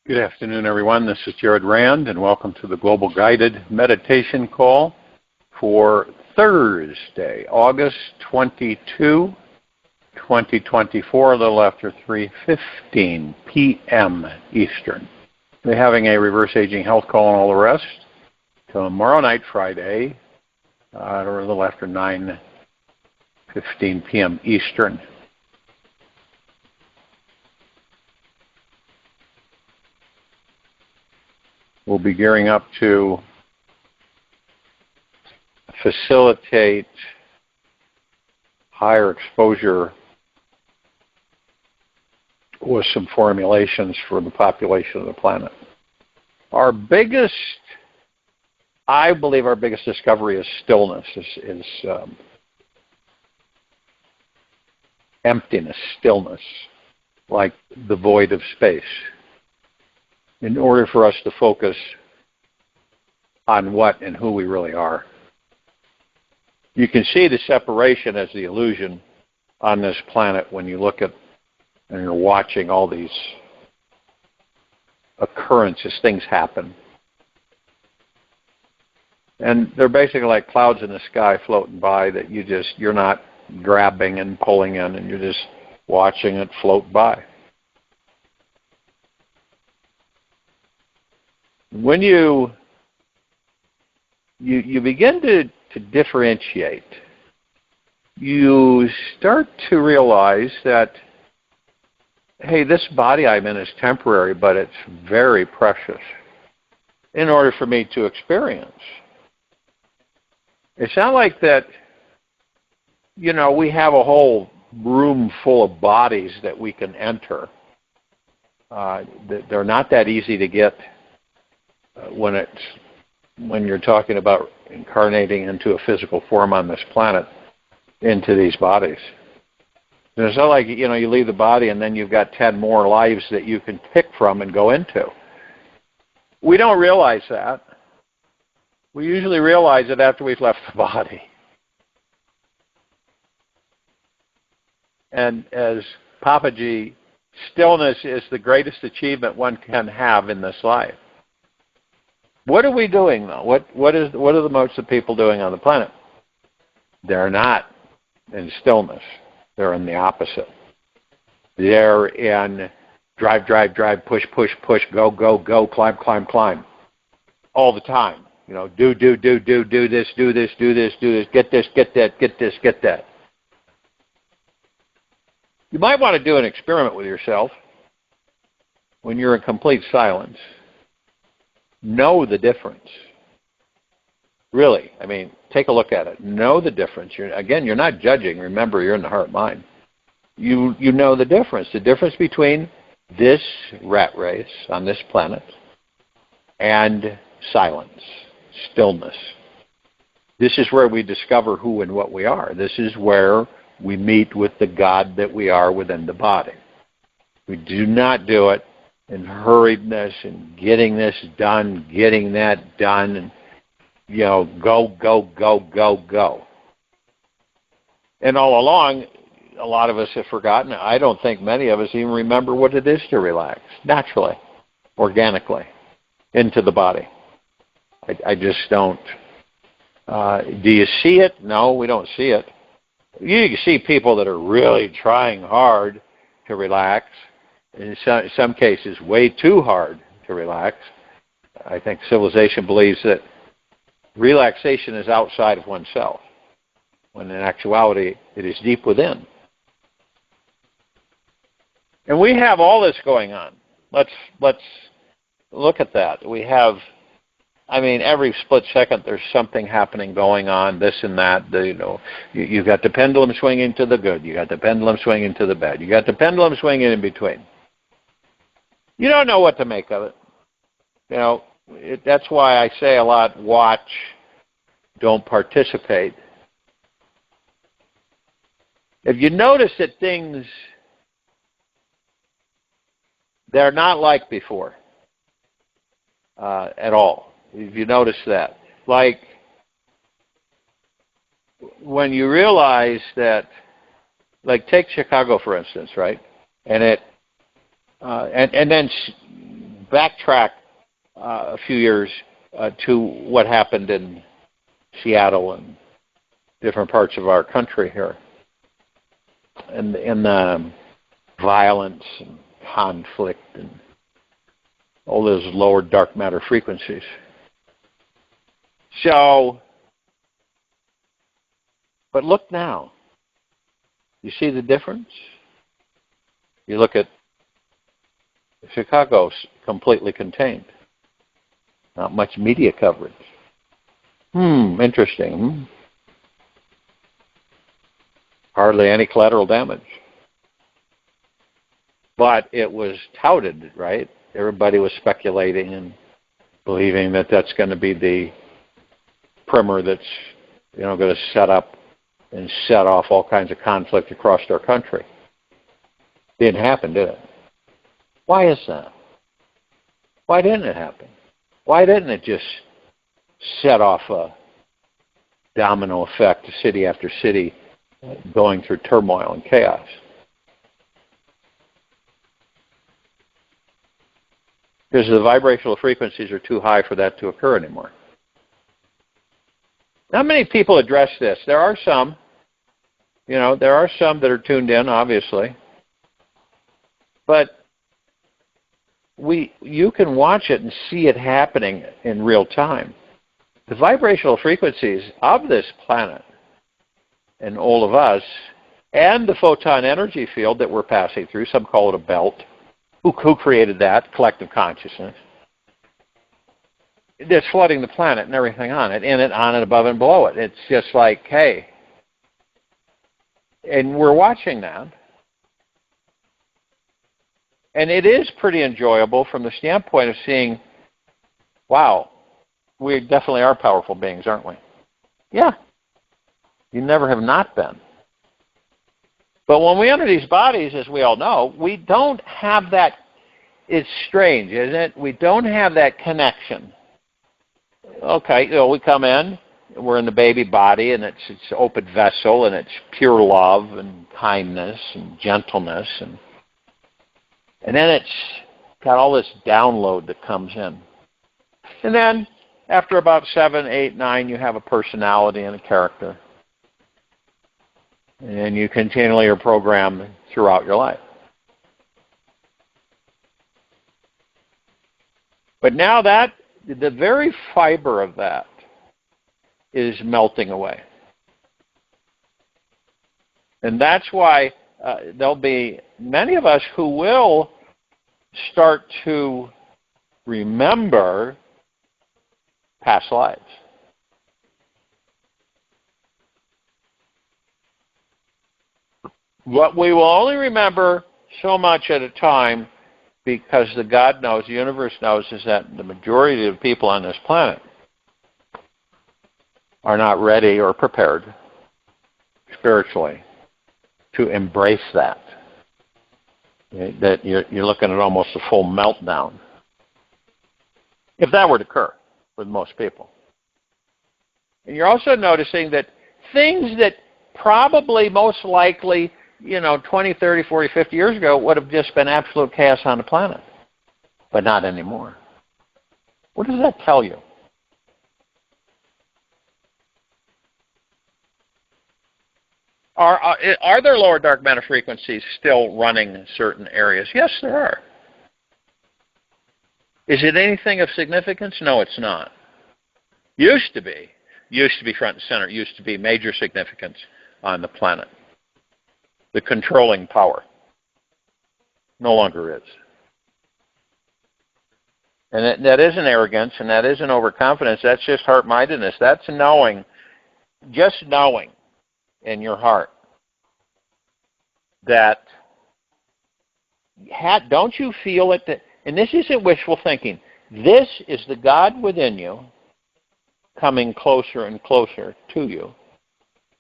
Good afternoon, everyone. This is Jared Rand, and welcome to the Global Guided Meditation Call for Thursday, August 22, 2024, a little after 3:15 p.m. Eastern. We're having a reverse aging health call and all the rest tomorrow night, Friday, or a little after 9:15 p.m. Eastern. We'll be gearing up to facilitate higher exposure with some formulations for the population of the planet. I believe our biggest discovery is stillness, is emptiness, stillness, like the void of space. In order for us to focus on what and who we really are. You can see the separation as the illusion on this planet when you look at and you're watching all these occurrences, things happen. And they're basically like clouds in the sky floating by that you're not grabbing and pulling in, and you're just watching it float by. When you begin to differentiate, you start to realize that, hey, this body I'm in is temporary, but it's very precious in order for me to experience. It's not like that, we have a whole room full of bodies that we can enter. They're not that easy to get. When you're talking about incarnating into a physical form on this planet, into these bodies. And it's not like, you leave the body and then you've got 10 more lives that you can pick from and go into. We don't realize that. We usually realize it after we've left the body. And as Papaji, stillness is the greatest achievement one can have in this life. What are we doing, though? What are the most of people doing on the planet? They're not in stillness. They're in the opposite. They're in drive, push, go, climb, all the time. Do this, get this, get that. You might want to do an experiment with yourself when you're in complete silence. Know the difference. Really, take a look at it. Know the difference. You're not judging. Remember, you're in the heart mind. You know the difference. The difference between this rat race on this planet and silence, stillness. This is where we discover who and what we are. This is where we meet with the God that we are within the body. We do not do it and hurriedness and getting this done, getting that done, and, go. And all along, a lot of us have forgotten. I don't think many of us even remember what it is to relax, naturally, organically, into the body. I just don't. Do you see it? No, we don't see it. You see people that are really trying hard to relax, in some cases way too hard to relax. I think civilization believes that relaxation is outside of oneself, when in actuality it is deep within. And we have all this going on. Let's look at that. We have, every split second there's something happening going on, this and that. You've got the pendulum swinging to the good. You got the pendulum swinging to the bad. You got the pendulum swinging in between. You don't know what to make of it. That's why I say a lot, watch, don't participate. If you notice that things, they're not like before at all. If you notice that. Like when you realize that, like take Chicago for instance, right? And then backtrack a few years to what happened in Seattle and different parts of our country here, and the violence and conflict and all those lower dark matter frequencies. So, but look now. You see the difference? You look at Chicago's completely contained. Not much media coverage. Interesting. Hardly any collateral damage. But it was touted, right? Everybody was speculating and believing that that's going to be the primer that's, going to set up and set off all kinds of conflict across our country. Didn't happen, did it? Why is that? Why didn't it happen? Why didn't it just set off a domino effect to city after city going through turmoil and chaos? Because the vibrational frequencies are too high for that to occur anymore. Not many people address this. There are some. There are some that are tuned in, obviously. But you can watch it and see it happening in real time. The vibrational frequencies of this planet and all of us and the photon energy field that we're passing through, some call it a belt. Who created that? Collective consciousness. That's flooding the planet and everything on it, in it, on it, above and below it. It's just like, hey. And we're watching that. And it is pretty enjoyable from the standpoint of seeing, wow, we definitely are powerful beings, aren't we? Yeah. You never have not been. But when we enter these bodies, as we all know, we don't have that. It's strange, isn't it? We don't have that connection. Okay, we come in, we're in the baby body, and it's open vessel, and it's pure love and kindness and gentleness, and then it's got all this download that comes in. And then after about 7, 8, 9, you have a personality and a character. And you continually are programmed throughout your life. But now that, the very fiber of that is melting away. And that's why there'll be many of us who will start to remember past lives. What we will only remember so much at a time, because the God knows, the universe knows, is that the majority of the people on this planet are not ready or prepared spiritually to embrace that. That you're looking at almost a full meltdown. If that were to occur with most people. And you're also noticing that things that probably most likely 20, 30, 40, 50 years ago would have just been absolute chaos on the planet. But not anymore. What does that tell you? Are there lower dark matter frequencies still running in certain areas? Yes, there are. Is it anything of significance? No, it's not. Used to be front and center. Used to be major significance on the planet. The controlling power. No longer is. And that isn't arrogance, and that isn't overconfidence. That's just heart-mindedness. That's knowing, just knowing in your heart that, don't you feel it? And this isn't wishful thinking. This is the God within you coming closer and closer to you,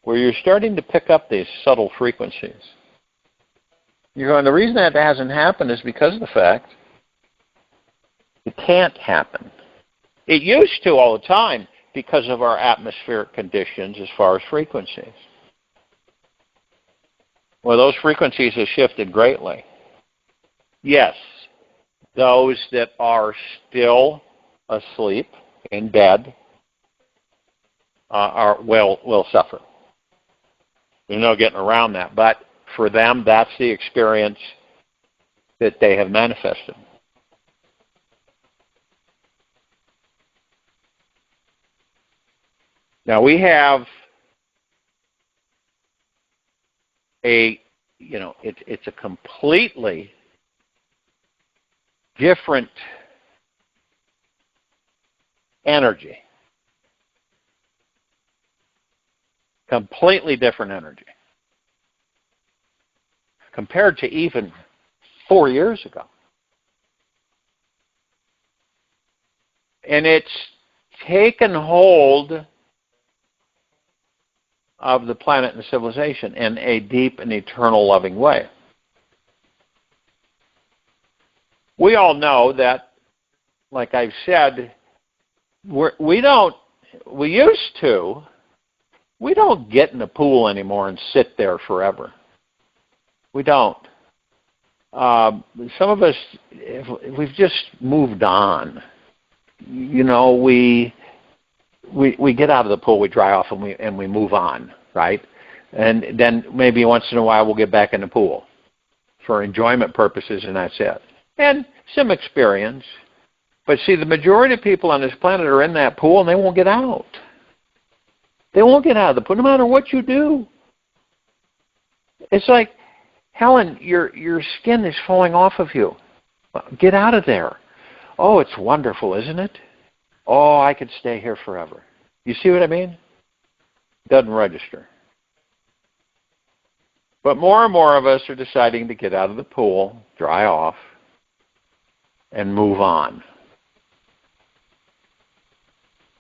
where you're starting to pick up these subtle frequencies. You're going, the reason that hasn't happened is because of the fact it can't happen. It used to all the time because of our atmospheric conditions as far as frequencies. Well, those frequencies have shifted greatly. Yes, those that are still asleep in bed will suffer. There's no getting around that. But for them, that's the experience that they have manifested. Now we have it's a completely different energy. Completely different energy. Compared to even 4 years ago. And it's taken hold of the planet and civilization in a deep and eternal loving way. We all know that, like I've said, we don't get in the pool anymore and sit there forever. We don't. Some of us, we've just moved on. We get out of the pool, we dry off, and we move on, right? And then maybe once in a while we'll get back in the pool for enjoyment purposes, and that's it. And some experience. But see, the majority of people on this planet are in that pool, and they won't get out. They won't get out of the pool, no matter what you do. It's like, Helen, your skin is falling off of you. Get out of there. Oh, it's wonderful, isn't it? Oh, I could stay here forever. You see what I mean? Doesn't register. But more and more of us are deciding to get out of the pool, dry off, and move on.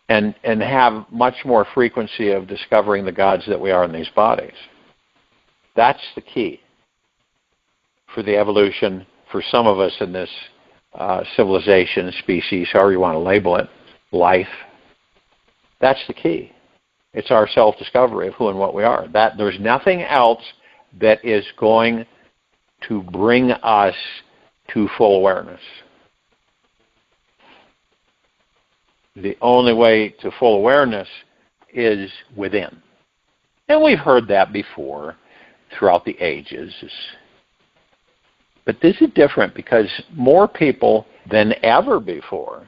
And have much more frequency of discovering the gods that we are in these bodies. That's the key for the evolution, for some of us in this civilization, species, however you want to label it, life. That's the key. It's our self-discovery of who and what we are. That there's nothing else that is going to bring us to full awareness. The only way to full awareness is within. And we've heard that before throughout the ages. But this is different because more people than ever before,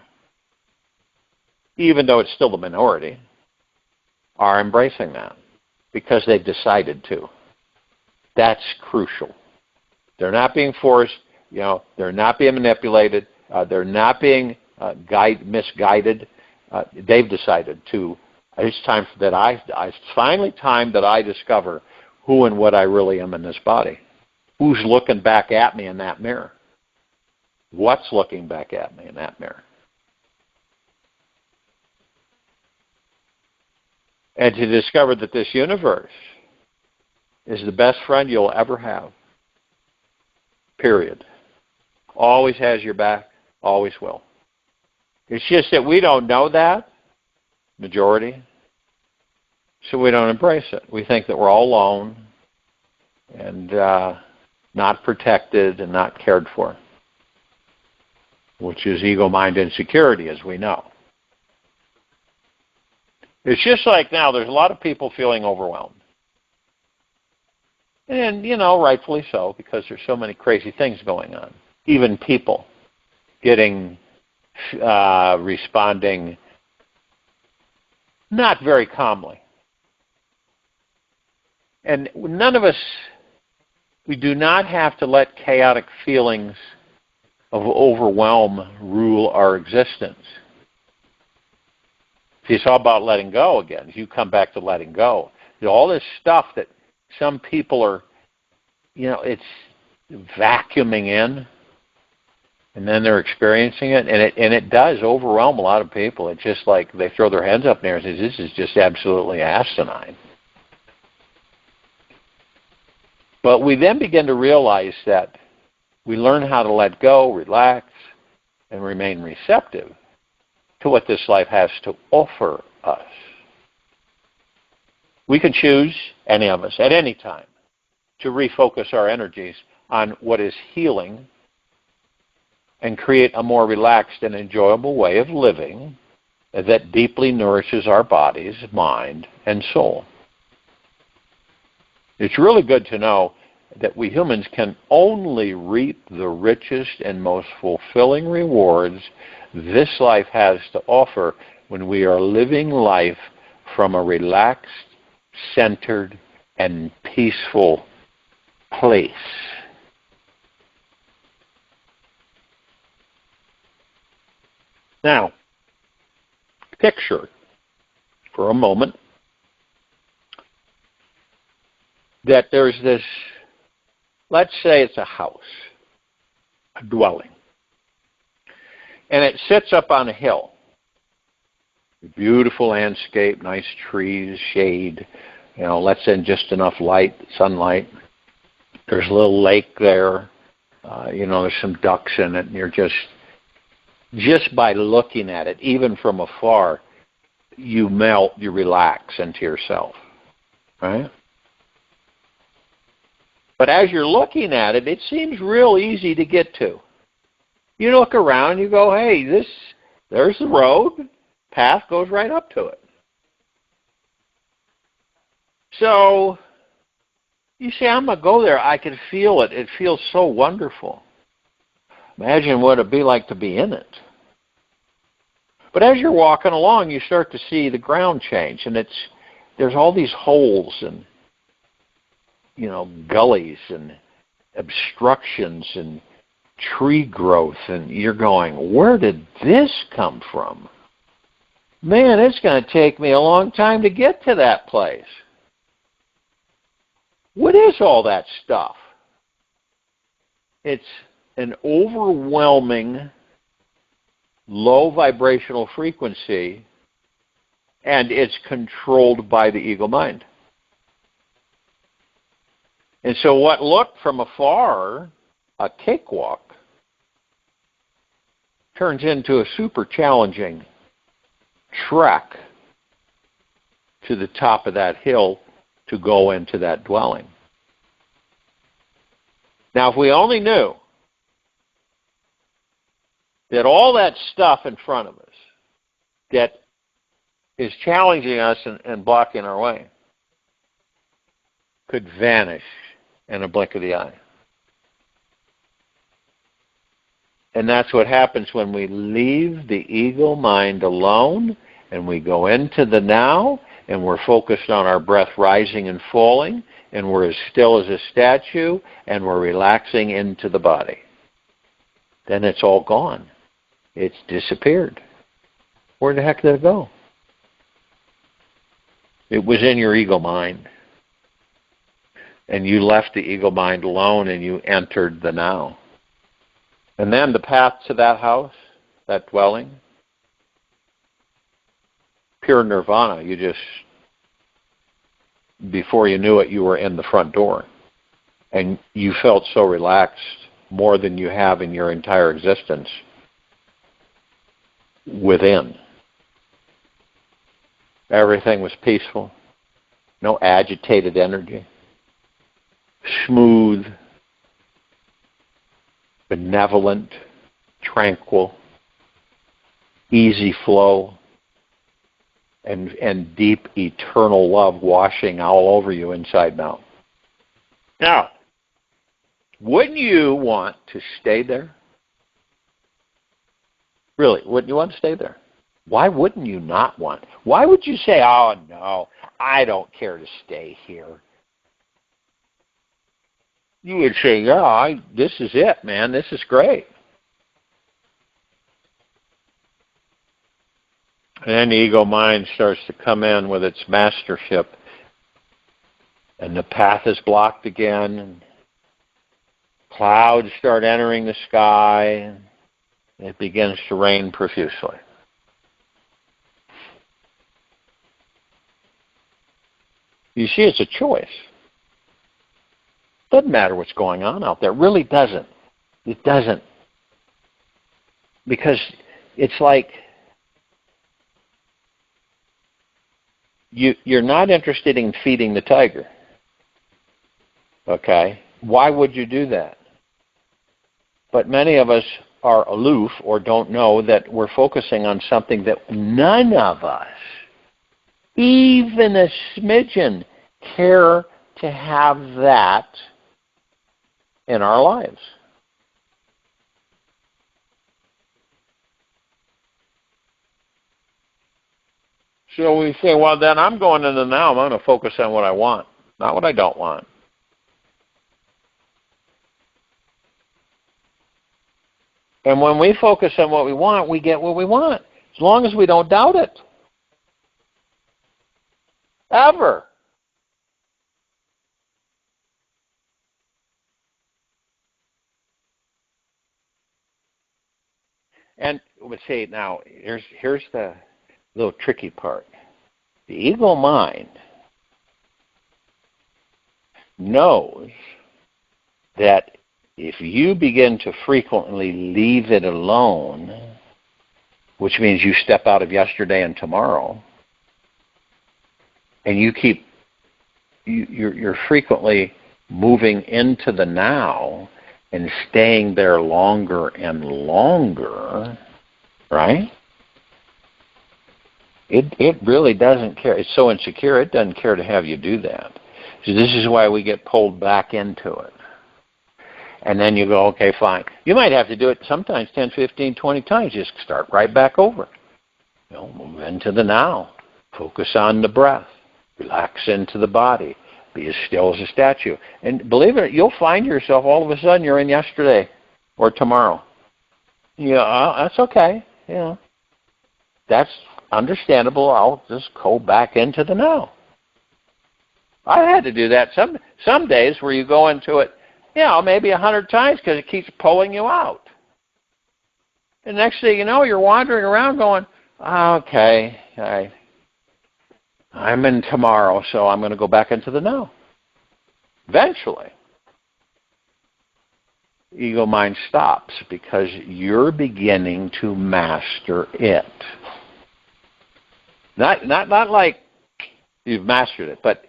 even though it's still the minority, are embracing that because they've decided to. That's crucial. They're not being forced, they're not being manipulated, they're not being misguided. They've decided to. It's time that it's finally time that I discover who and what I really am in this body. Who's looking back at me in that mirror? What's looking back at me in that mirror? And to discover that this universe is the best friend you'll ever have. Period. Always has your back, always will. It's just that we don't know that, majority, so we don't embrace it. We think that we're all alone and not protected and not cared for, which is ego, mind, insecurity, as we know. It's just like now, there's a lot of people feeling overwhelmed. And, rightfully so, because there's so many crazy things going on. Even people responding not very calmly. And none of us, we do not have to let chaotic feelings of overwhelm rule our existence. It's all about letting go again. If you come back to letting go, all this stuff that some people are, it's vacuuming in, and then they're experiencing it, and it does overwhelm a lot of people. It's just like they throw their hands up in the air and say, "This is just absolutely asinine." But we then begin to realize that we learn how to let go, relax, and remain receptive to what this life has to offer us. We can choose, any of us, at any time, to refocus our energies on what is healing and create a more relaxed and enjoyable way of living that deeply nourishes our bodies, mind, and soul. It's really good to know that we humans can only reap the richest and most fulfilling rewards this life has to offer when we are living life from a relaxed, centered, and peaceful place. Now, picture for a moment that there's this, let's say it's a house, a dwelling, and it sits up on a hill. Beautiful landscape, nice trees, shade, lets in just enough light, sunlight. There's a little lake there, there's some ducks in it, and you're just by looking at it, even from afar, you melt, you relax into yourself, right? But as you're looking at it, it seems real easy to get to. You look around, you go, hey, there's the road, path goes right up to it. So, you say, I'm going to go there. I can feel it. It feels so wonderful. Imagine what it'd be like to be in it. But as you're walking along, you start to see the ground change, and there's all these holes and gullies and obstructions and tree growth, and you're going, where did this come from? Man, it's going to take me a long time to get to that place. What is all that stuff? It's an overwhelming low vibrational frequency, and it's controlled by the ego mind. And so what looked from afar a cakewalk turns into a super challenging trek to the top of that hill to go into that dwelling. Now, if we only knew that all that stuff in front of us that is challenging us and blocking our way could vanish in a blink of the eye. And that's what happens when we leave the ego mind alone and we go into the now and we're focused on our breath rising and falling and we're as still as a statue and we're relaxing into the body. Then it's all gone. It's disappeared. Where the heck did it go? It was in your ego mind. And you left the ego mind alone and you entered the now. And then the path to that house, that dwelling, pure nirvana. Before you knew it, you were in the front door. And you felt so relaxed, more than you have in your entire existence, within. Everything was peaceful, no agitated energy, smooth, benevolent, tranquil, easy flow, and deep eternal love washing all over you inside and out. Now, wouldn't you want to stay there? Really, wouldn't you want to stay there? Why wouldn't you not want? Why would you say, oh no, I don't care to stay here? You would say, yeah, this is it, man. This is great. And then the ego mind starts to come in with its mastership. And the path is blocked again. And clouds start entering the sky. And it begins to rain profusely. You see, it's a choice. Doesn't matter what's going on out there. It really doesn't. It doesn't. Because it's like you're not interested in feeding the tiger. Okay? Why would you do that? But many of us are aloof or don't know that we're focusing on something that none of us, even a smidgen, care to have that in our lives. So we say, well, then I'm going into now. I'm going to focus on what I want, not what I don't want. And when we focus on what we want, we get what we want, as long as we don't doubt it. Ever. And let's say now, here's the little tricky part. The ego mind knows that if you begin to frequently leave it alone, which means you step out of yesterday and tomorrow, and you're frequently moving into the now and staying there longer and longer, right? It really doesn't care. It's so insecure, it doesn't care to have you do that. So this is why we get pulled back into it. And then you go, okay, fine. You might have to do it sometimes 10, 15, 20 times. Just start right back over. Move into the now. Focus on the breath. Relax into the body. Be as still as a statue. And believe it, you'll find yourself all of a sudden you're in yesterday or tomorrow. That's okay. That's understandable. I'll just go back into the now. I had to do that some days where you go into it, maybe 100 times because it keeps pulling you out. And next thing you know, you're wandering around going, okay, I'm in tomorrow, so I'm going to go back into the now. Eventually, ego mind stops because you're beginning to master it. Not like you've mastered it, but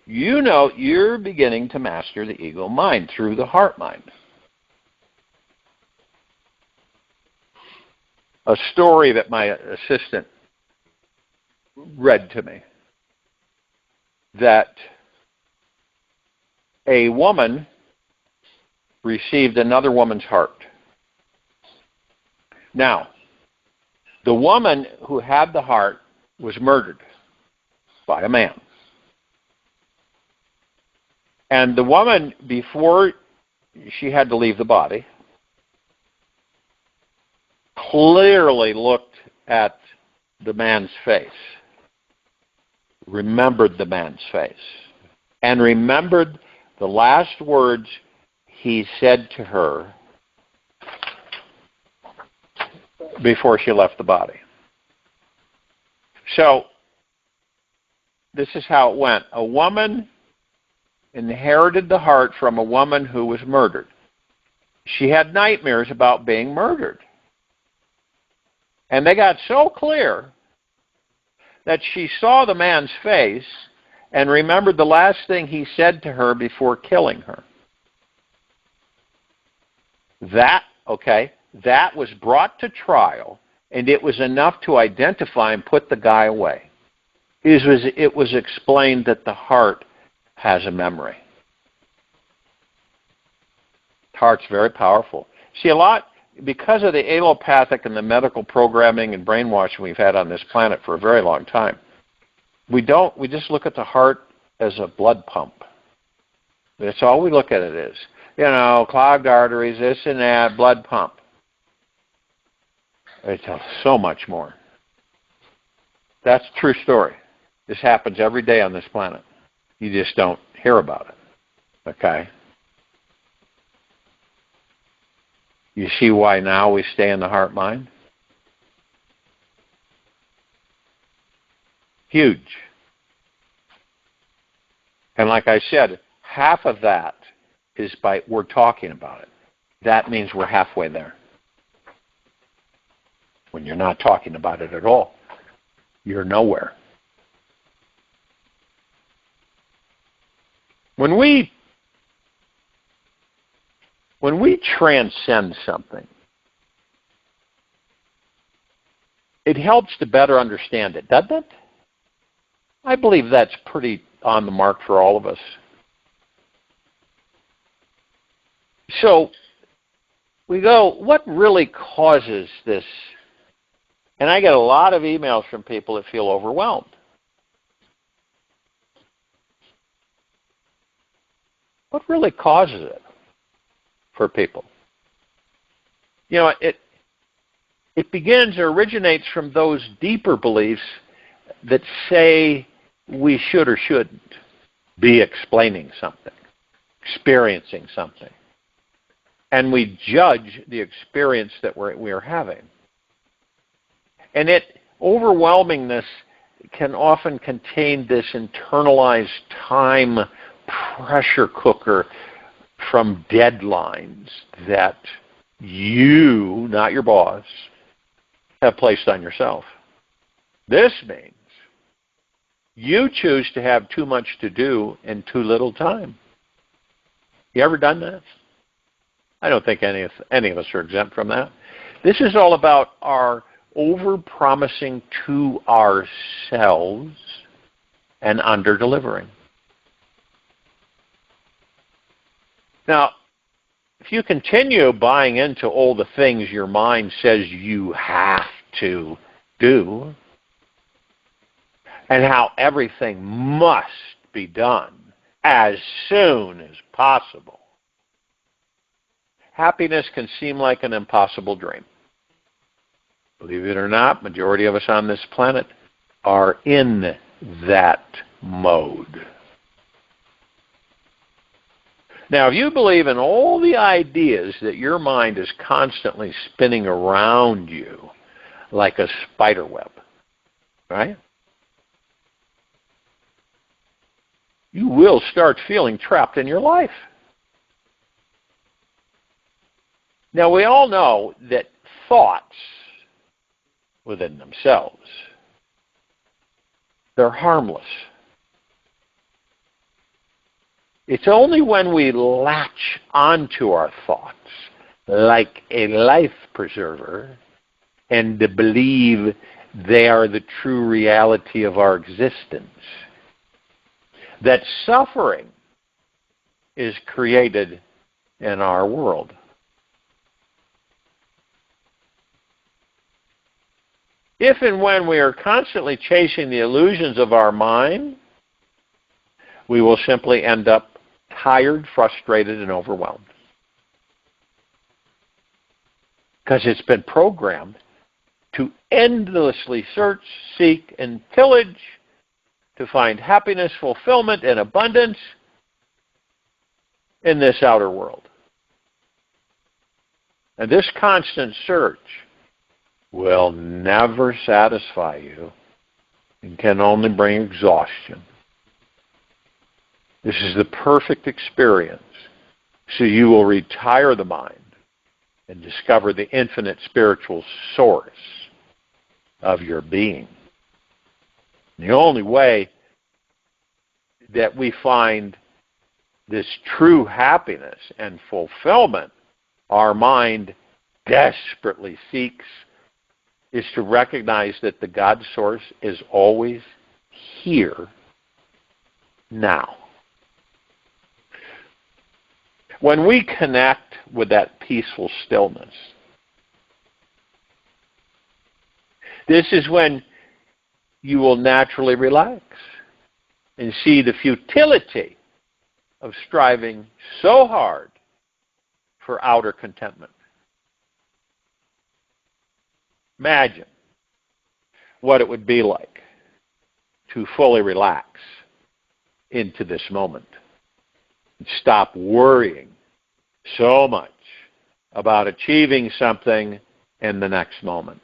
you're beginning to master the ego mind through the heart mind. A story that my assistant read to me, that a woman received another woman's heart. Now, the woman who had the heart was murdered by a man. And the woman, before she had to leave the body, clearly looked at the man's face, remembered the man's face, and remembered the last words he said to her before she left the body. So, this is how it went. A woman inherited the heart from a woman who was murdered. She had nightmares about being murdered. And they got so clear that she saw the man's face and remembered the last thing he said to her before killing her. That was brought to trial, and it was enough to identify and put the guy away. It was explained that the heart has a memory. The heart's very powerful. See, because of the allopathic and the medical programming and brainwashing we've had on this planet for a very long time, we just look at the heart as a blood pump. That's all we look at it as. Clogged arteries, this and that, blood pump. It's so much more. That's a true story. This happens every day on this planet. You just don't hear about it. Okay? You see why now we stay in the heart mind? Huge. And like I said, half of that is we're talking about it. That means we're halfway there. When you're not talking about it at all, you're nowhere. When we transcend something, it helps to better understand it, doesn't it? I believe that's pretty on the mark for all of us. So we go, what really causes this? And I get a lot of emails from people that feel overwhelmed. What really causes it for people? You know, it begins or originates from those deeper beliefs that say we should or shouldn't be explaining something, experiencing something. And we judge the experience that we're having. And overwhelmingness can often contain this internalized time pressure cooker from deadlines that you, not your boss, have placed on yourself. This means you choose to have too much to do in too little time. You ever done that? I don't think any of us are exempt from that. This is all about our over-promising to ourselves and under-delivering. Now, if you continue buying into all the things your mind says you have to do, and how everything must be done as soon as possible, happiness can seem like an impossible dream. Believe it or not, majority of us on this planet are in that mode. Now, if you believe in all the ideas that your mind is constantly spinning around you like a spider web, right? You will start feeling trapped in your life. Now, we all know that thoughts within themselves, they're harmless. It's only when we latch onto our thoughts like a life preserver and to believe they are the true reality of our existence that suffering is created in our world. If and when we are constantly chasing the illusions of our mind, we will simply end up tired, frustrated, and overwhelmed. Because it's been programmed to endlessly search, seek, and pillage to find happiness, fulfillment, and abundance in this outer world. And this constant search will never satisfy you and can only bring exhaustion. This is the perfect experience, so you will retire the mind and discover the infinite spiritual source of your being. The only way that we find this true happiness and fulfillment our mind desperately seeks is to recognize that the God source is always here now. When we connect with that peaceful stillness, this is when you will naturally relax and see the futility of striving so hard for outer contentment. Imagine what it would be like to fully relax into this moment and stop worrying so much about achieving something in the next moment.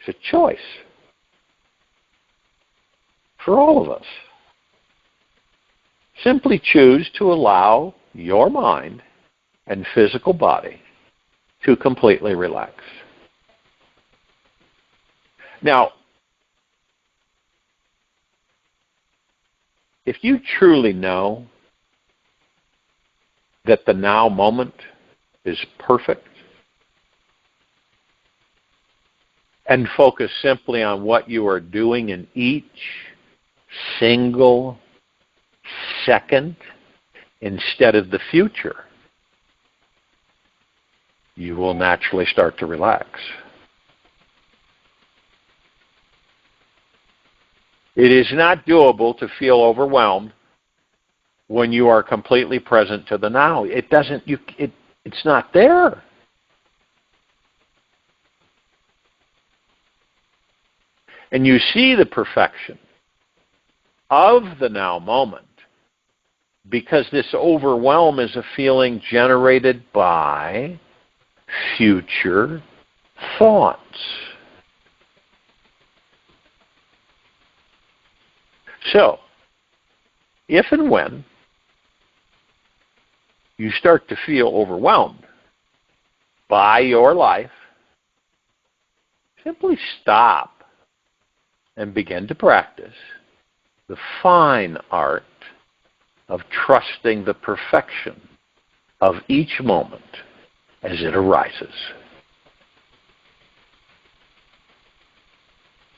It's a choice for all of us. Simply choose to allow your mind and physical body to completely relax. Now, if you truly know that the now moment is perfect, and focus simply on what you are doing in each single second instead of the future, you will naturally start to relax. It is not doable to feel overwhelmed when you are completely present to the now. It's not there. And you see the perfection of the now moment because this overwhelm is a feeling generated by future thoughts. So, if and when you start to feel overwhelmed by your life, simply stop and begin to practice the fine art of trusting the perfection of each moment as it arises.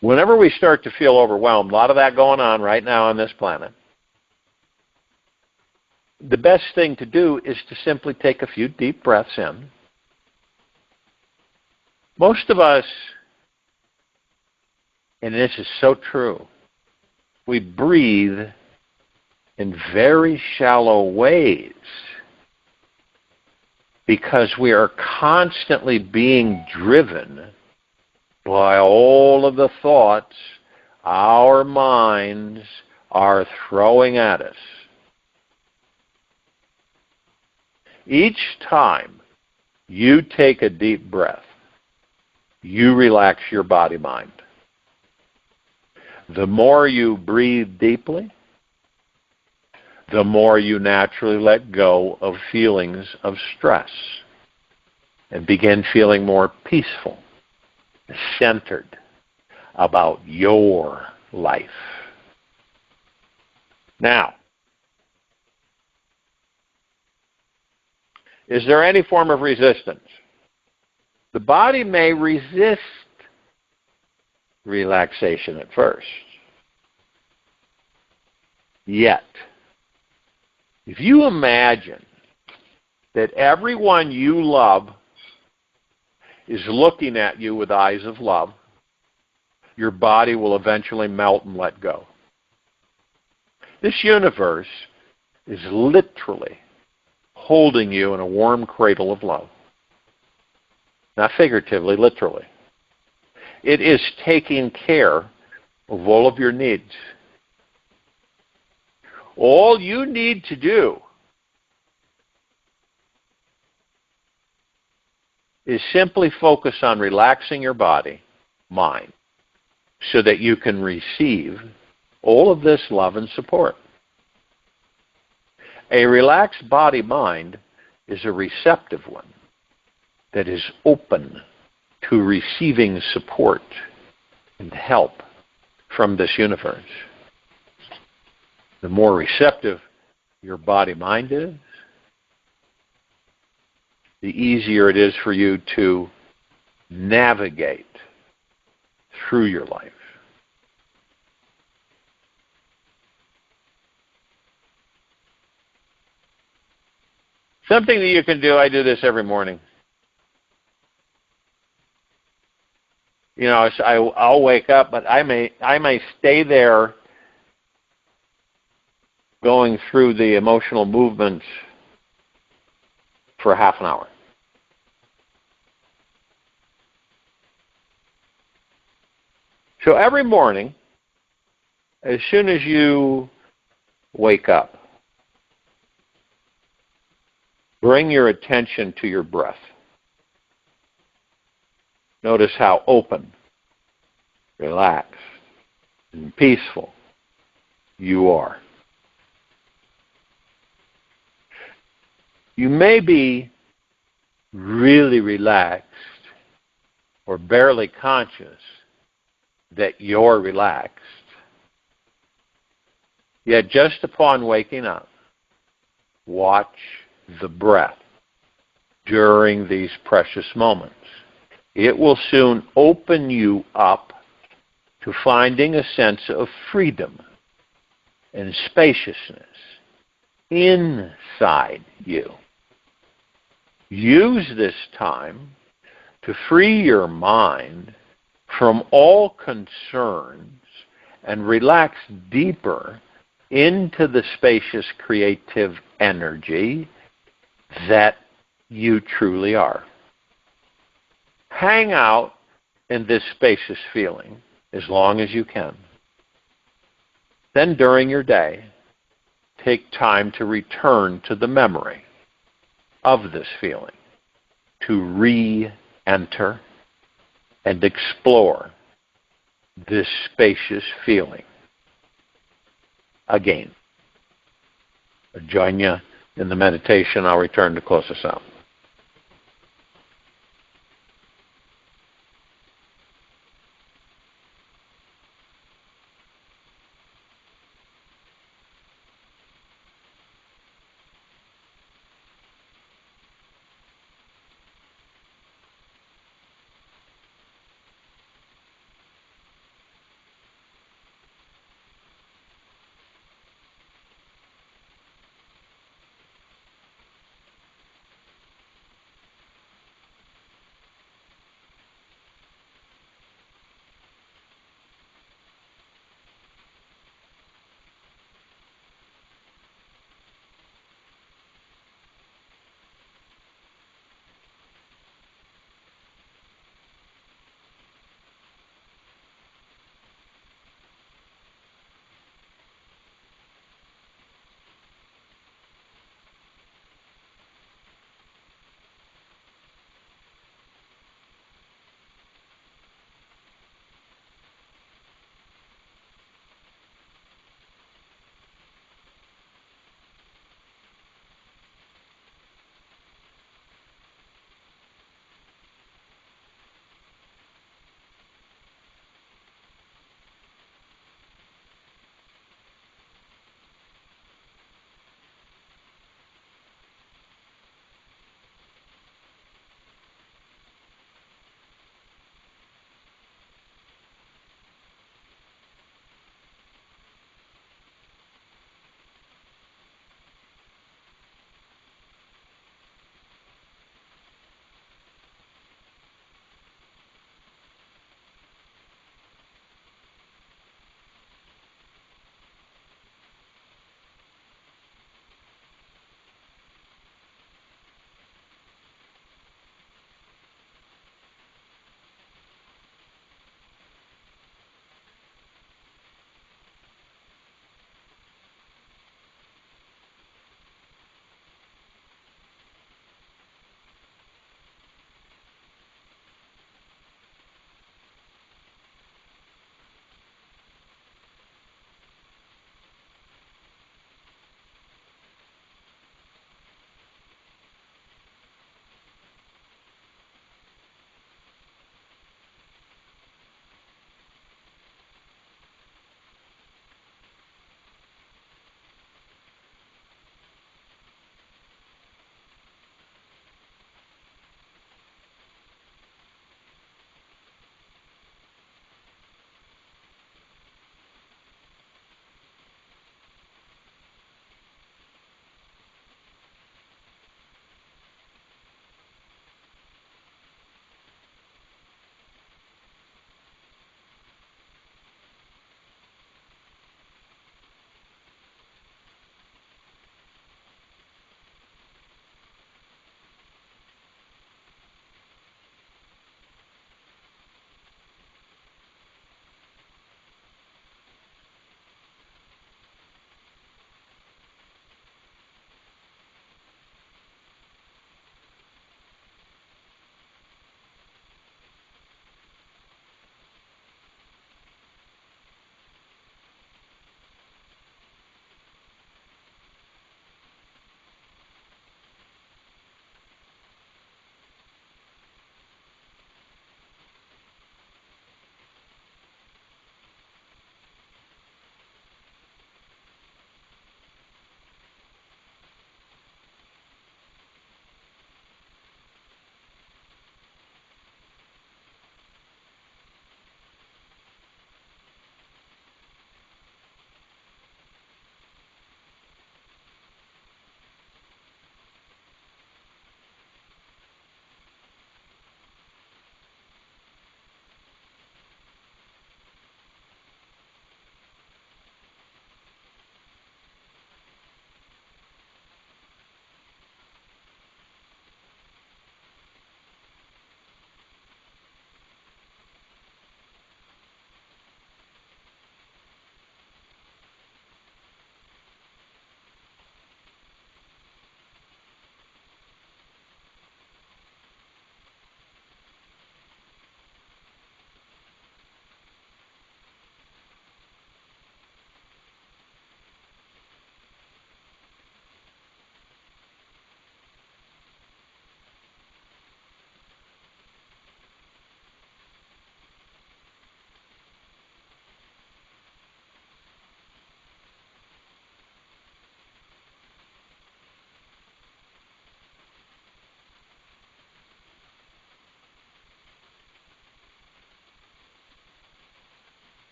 Whenever we start to feel overwhelmed, a lot of that going on right now on this planet, the best thing to do is to simply take a few deep breaths in. Most of us, and this is so true, we breathe in very shallow ways because we are constantly being driven by all of the thoughts our minds are throwing at us. Each time you take a deep breath, you relax your body-mind. The more you breathe deeply, the more you naturally let go of feelings of stress and begin feeling more peaceful, centered about your life. Now, is there any form of resistance? The body may resist relaxation at first. Yet, if you imagine that everyone you love is looking at you with eyes of love, your body will eventually melt and let go. This universe is literally holding you in a warm cradle of love. Not figuratively, literally. It is taking care of all of your needs. All you need to do is simply focus on relaxing your body, mind, so that you can receive all of this love and support. A relaxed body-mind is a receptive one that is open to receiving support and help from this universe. The more receptive your body-mind is, the easier it is for you to navigate through your life. Something that you can do, I do this every morning. You know, I'll wake up, but I may stay there going through the emotional movements for half an hour. So every morning, as soon as you wake up, bring your attention to your breath. Notice how open, relaxed, and peaceful you are. You may be really relaxed or barely conscious that you're relaxed. Yet just upon waking up, watch the breath during these precious moments. it will soon open you up to finding a sense of freedom and spaciousness inside you. Use this time to free your mind from all concerns and relax deeper into the spacious creative energy that you truly are. Hang out in this spacious feeling as long as you can. Then during your day, take time to return to the memory of this feeling, to re-enter and explore this spacious feeling again. I'll join you in the meditation. I'll return to close us out.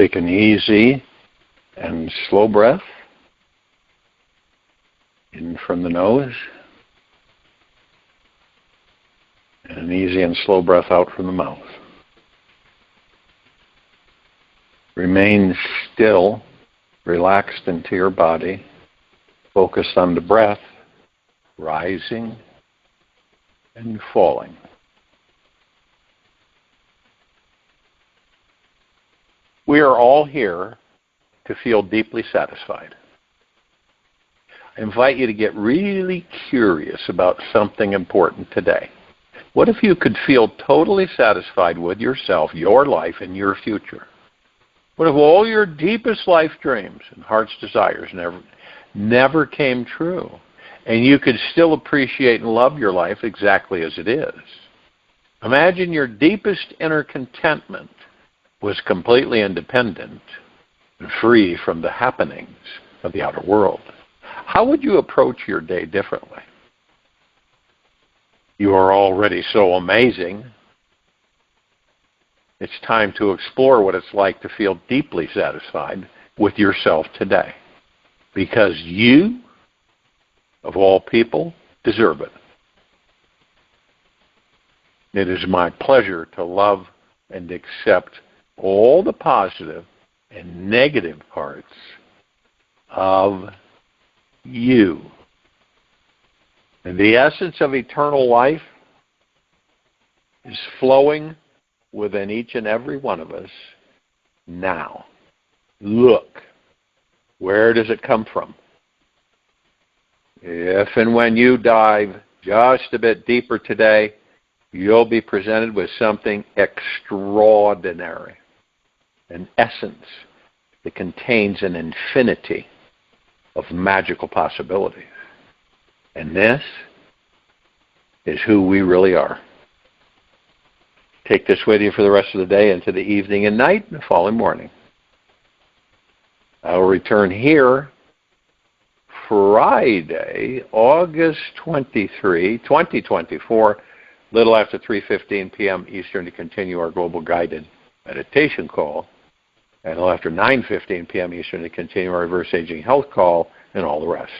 Take an easy and slow breath in from the nose, and an easy and slow breath out from the mouth. Remain still, relaxed into your body, focused on the breath, rising and falling. We are all here to feel deeply satisfied. I invite you to get really curious about something important today. What if you could feel totally satisfied with yourself, your life, and your future? What if all your deepest life dreams and heart's desires never came true, and you could still appreciate and love your life exactly as it is? Imagine your deepest inner contentment was completely independent and free from the happenings of the outer world. How would you approach your day differently? You are already so amazing. It's time to explore what it's like to feel deeply satisfied with yourself today. Because you, of all people, deserve it. It is my pleasure to love and accept all the positive and negative parts of you. And the essence of eternal life is flowing within each and every one of us now. Look, where does it come from? If and when you dive just a bit deeper today, you'll be presented with something extraordinary, an essence that contains an infinity of magical possibilities. And this is who we really are. Take this with you for the rest of the day, into the evening and night and the following morning. I will return here Friday, August 23, 2024, little after 3:15 p.m. Eastern, to continue our global guided meditation call, and a little after 9:15 p.m. Eastern to continue our reverse aging health call, and all the rest.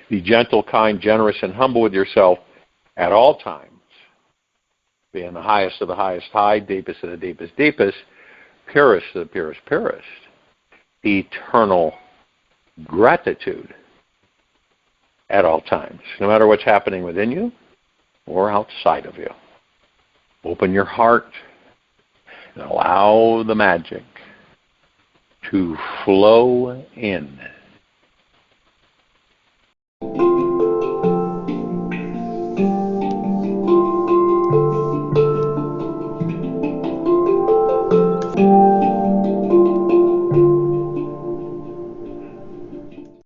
Be gentle, kind, generous, and humble with yourself at all times. Being the highest of the highest high, deepest of the deepest deepest, purest of the purest purest. Eternal gratitude at all times, no matter what's happening within you or outside of you. Open your heart and allow the magic to flow in.